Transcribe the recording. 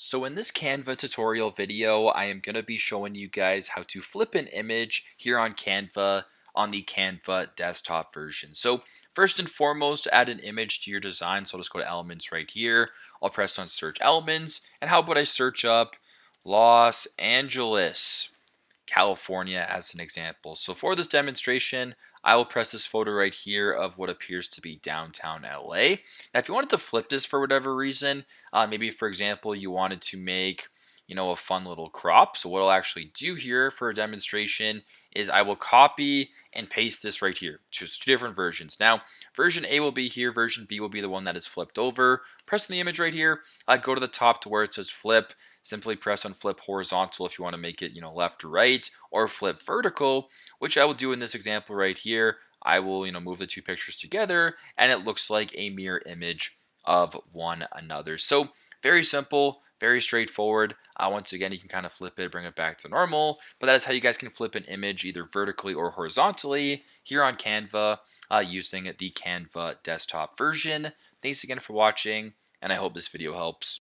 So in this Canva tutorial video, I am going to be showing you guys how to flip an image here on Canva on the Canva desktop version. So first and foremost, add an image to your design. So I'll just go to elements right here. I'll press on search elements. And how about I search up Los Angeles, California as an example. So for this demonstration, I will press this photo right here of what appears to be downtown LA. Now, if you wanted to flip this for whatever reason, maybe for example, you wanted to make a fun little crop. So what I'll actually do here for a demonstration is I will copy and paste this right here. Just two different versions. Now, version A will be here, version B will be the one that is flipped over. Press on the image right here, go to the top to where it says flip. Simply press on flip horizontal if you want to make it, left or right, or flip vertical, which I will do in this example right here. I will, move the two pictures together and it looks like a mirror image of one another. So very simple, very straightforward. Once again, you can kind of flip it, bring it back to normal, but that is how you guys can flip an image either vertically or horizontally here on Canva using the Canva desktop version. Thanks again for watching, and I hope this video helps.